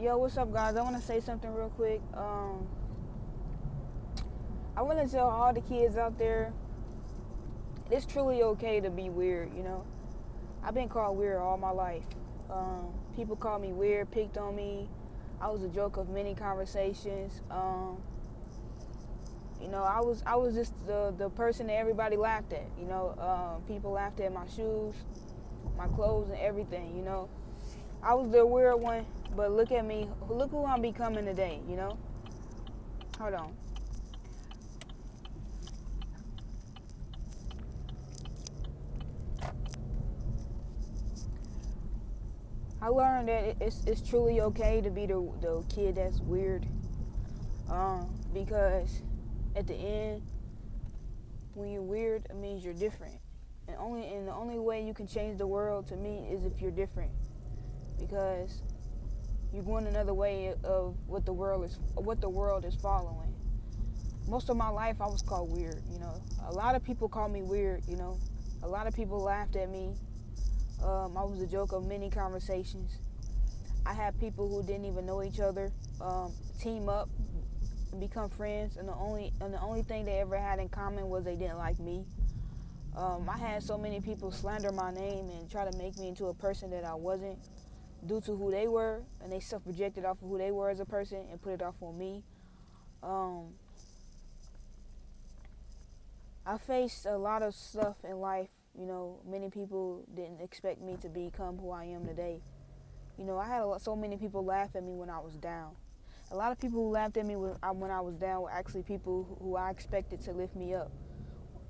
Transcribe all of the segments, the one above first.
Yo, what's up, guys? I want to say something real quick. I want to tell all the kids out there, it's truly okay to be weird. I've been called weird all my life. People called me weird, picked on me. I was a joke of many conversations. I was just the person that everybody laughed at. People laughed at my shoes, my clothes, and everything. I was the weird one, but look at me. Look who I'm becoming today. Hold on. I learned that it's truly okay to be the kid that's weird. Because at the end, when you're weird, it means you're different. And the only way you can change the world to me is if you're different. Because you're going another way of what the world is following. Most of my life I was called weird. A lot of people called me weird. A lot of people laughed at me. I was a joke of many conversations. I had people who didn't even know each other team up and become friends, and the only thing they ever had in common was they didn't like me. I had so many people slander my name and try to make me into a person that I wasn't due to who they were, and they self-projected off of who they were as a person and put it off on me. Um, I faced a lot of stuff in life. Many people didn't expect me to become who I am today. I had so many people laugh at me when I was down. A lot of people who laughed at me when I was down were actually people who I expected to lift me up,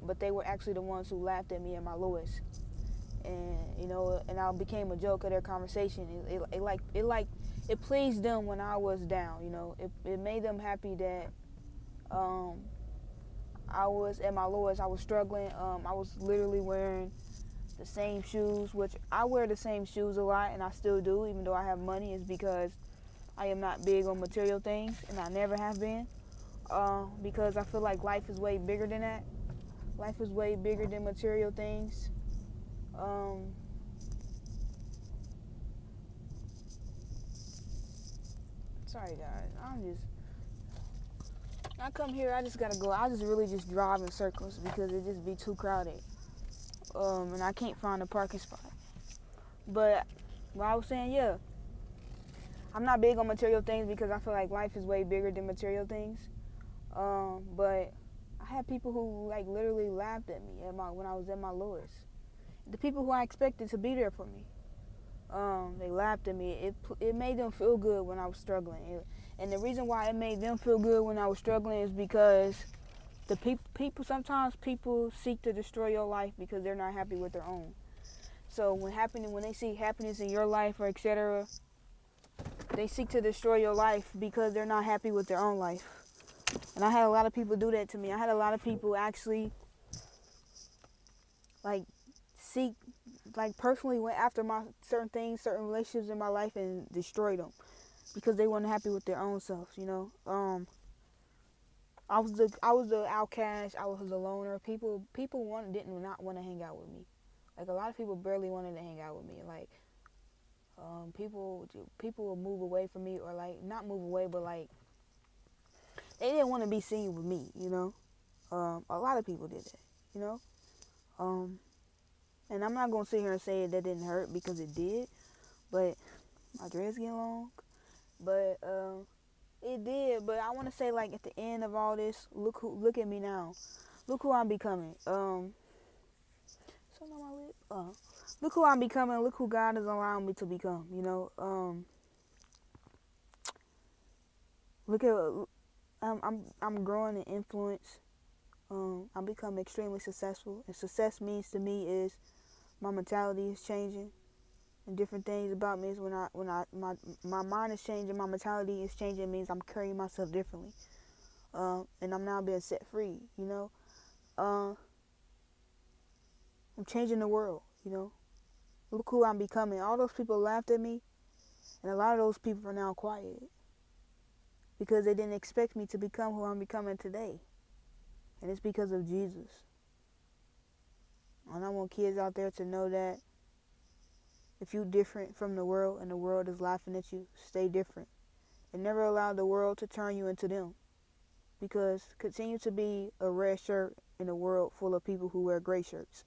but they were actually the ones who laughed at me at my lowest. And I became a joke of their conversation. It pleased them when I was down. It made them happy that um, I was at my lowest. I was struggling. I was literally wearing the same shoes, which I wear the same shoes a lot, and I still do, even though I have money. Is because I am not big on material things, and I never have been. Because I feel like life is way bigger than that. Life is way bigger than material things. Um, Sorry, guys. I come here. I just gotta go. I just really just drive in circles because it just be too crowded. And I can't find a parking spot. But what I was saying, yeah, I'm not big on material things because I feel like life is way bigger than material things. But I had people who like literally laughed at me when I was at my lowest. The people who I expected to be there for me, they laughed at me. It made them feel good when I was struggling. And the reason why it made them feel good when I was struggling is because the people sometimes people seek to destroy your life because they're not happy with their own. So when they see happiness in your life or etc., they seek to destroy your life because they're not happy with their own life. And I had a lot of people do that to me. I had a lot of people actually like seek like personally went after my certain things, certain relationships in my life and destroyed them because they weren't happy with their own selves. I was the outcast. I was the loner. People didn't not want to hang out with me. Like a lot of people barely wanted to hang out with me. Like people would move away from me, or like not move away, but like they didn't want to be seen with me. A lot of people did that. You know. Um, and I'm not gonna sit here and say that didn't hurt because it did, but my dreads getting long. But it did. But I want to say like at the end of all this, look at me now. Look who I'm becoming. Something on my lip. Look who I'm becoming. Look who God is allowing me to become. Look at I'm growing in influence. I'm becoming extremely successful, and success means to me is my mentality is changing, and different things about me is my mind is changing, my mentality is changing means I'm carrying myself differently, and I'm now being set free. Uh, I'm changing the world. Look who I'm becoming. All those people laughed at me, and a lot of those people are now quiet because they didn't expect me to become who I'm becoming today, and it's because of Jesus. And I want kids out there to know that If you different from the world and the world is laughing at you, stay different. And never allow the world to turn you into them. Because continue to be a red shirt in a world full of people who wear gray shirts.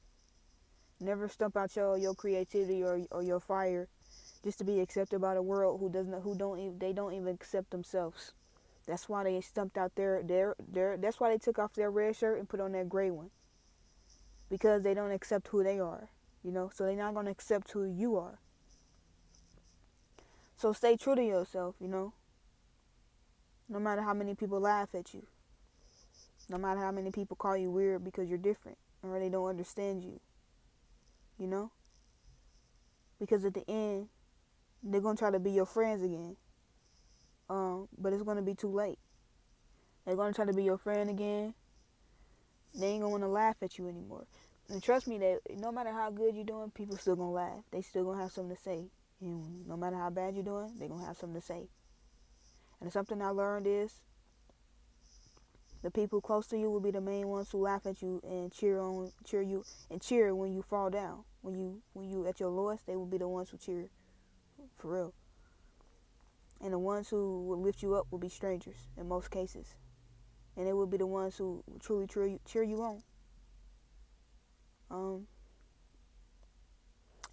Never stump out your creativity or your fire just to be accepted by the world they don't even accept themselves. That's why they stumped out that's why they took off their red shirt and put on their gray one. Because they don't accept who they are, so they're not gonna accept who you are. So stay true to yourself, no matter how many people laugh at you, no matter how many people call you weird because you're different or they don't understand you, because at the end they're gonna try to be your friends again, but it's gonna be too late. They're gonna try to be your friend again. They ain't gonna wanna laugh at you anymore. And trust me that no matter how good you're doing, people still gonna laugh. They still gonna have something to say. And no matter how bad you're doing, they're gonna have something to say. And something I learned is the people close to you will be the main ones who laugh at you and cheer you and cheer when you fall down. When you at your lowest, they will be the ones who cheer, for real. And the ones who will lift you up will be strangers in most cases. And they will be the ones who truly cheer you on.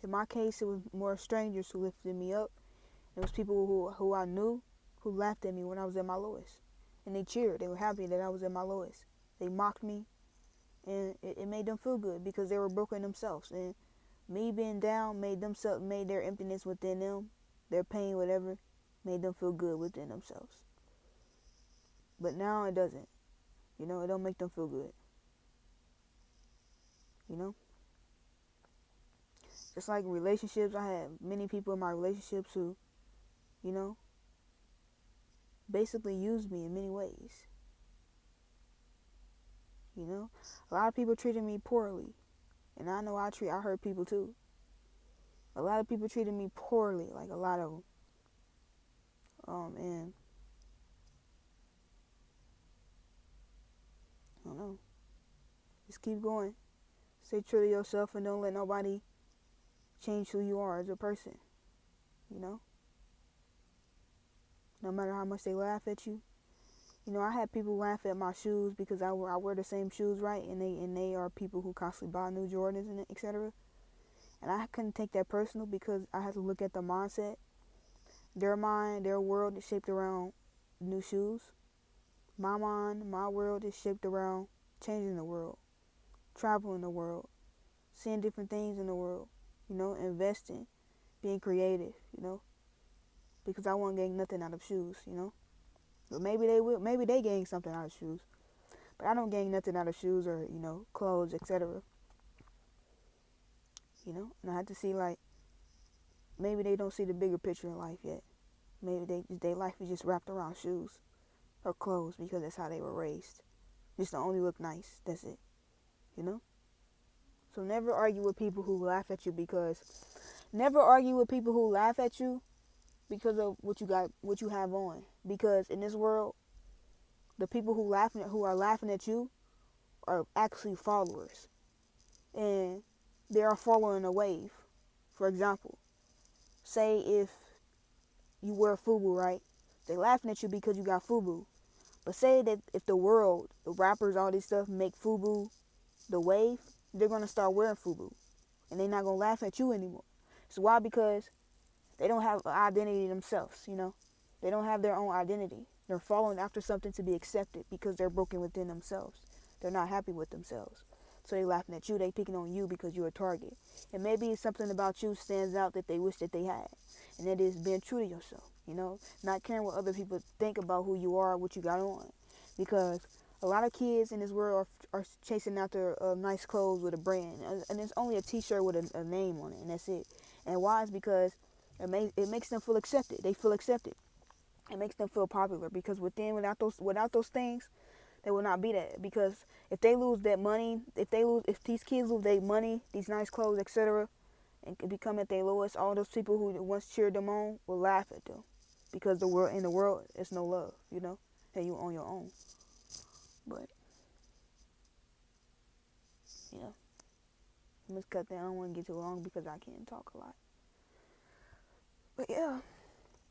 In my case, it was more strangers who lifted me up. It was people who I knew who laughed at me when I was at my lowest. And they cheered. They were happy that I was at my lowest. They mocked me. And it made them feel good because they were broken themselves. And me being down made their emptiness within them, their pain, whatever, made them feel good within themselves. But now it doesn't. It don't make them feel good. Just like relationships, I had many people in my relationships who, basically used me in many ways. A lot of people treated me poorly. And I know I hurt people too. A lot of people treated me poorly, like a lot of them. And I don't know. Just keep going. Stay true to yourself and don't let nobody change who you are as a person. No matter how much they laugh at you. I had people laugh at my shoes because I wear the same shoes, right? And they are people who constantly buy new Jordans and etc. And I couldn't take that personal because I had to look at the mindset. Their mind, their world is shaped around new shoes. My mind, my world is shaped around changing the world, traveling the world, seeing different things in the world, investing, being creative, because I won't gain nothing out of shoes, But maybe they will. Maybe they gain something out of shoes. But I don't gain nothing out of shoes or, clothes, etc. And I had to see, like, maybe they don't see the bigger picture in life yet. Maybe their life is just wrapped around shoes or clothes because that's how they were raised. Just to only look nice. That's it. So never argue with people who laugh at you because of what you have on. Because in this world, the people who are laughing at you are actually followers. And they are following a wave. For example, say if you wear FUBU, right? They're laughing at you because you got FUBU. But say that if the world, the rappers, all this stuff, make FUBU the wave, they're going to start wearing FUBU. And they're not going to laugh at you anymore. So why? Because they don't have an identity themselves, They don't have their own identity. They're following after something to be accepted because they're broken within themselves. They're not happy with themselves. So they laughing at you. They picking on you because you're a target. And maybe it's something about you stands out that they wish that they had. And that is being true to yourself, Not caring what other people think about who you are, what you got on. Because a lot of kids in this world are chasing after nice clothes with a brand. And it's only a t-shirt with a name on it, and that's it. And why? Is because it makes them feel accepted. They feel accepted. It makes them feel popular because without those things, they will not be that. Because if they lose that money, if these kids lose their money, these nice clothes, etc., and become at their lowest, all those people who once cheered them on will laugh at them because in the world, it's no love, and you on your own. But yeah, I'm just cut that. I don't want to get too long because I can't talk a lot. But yeah.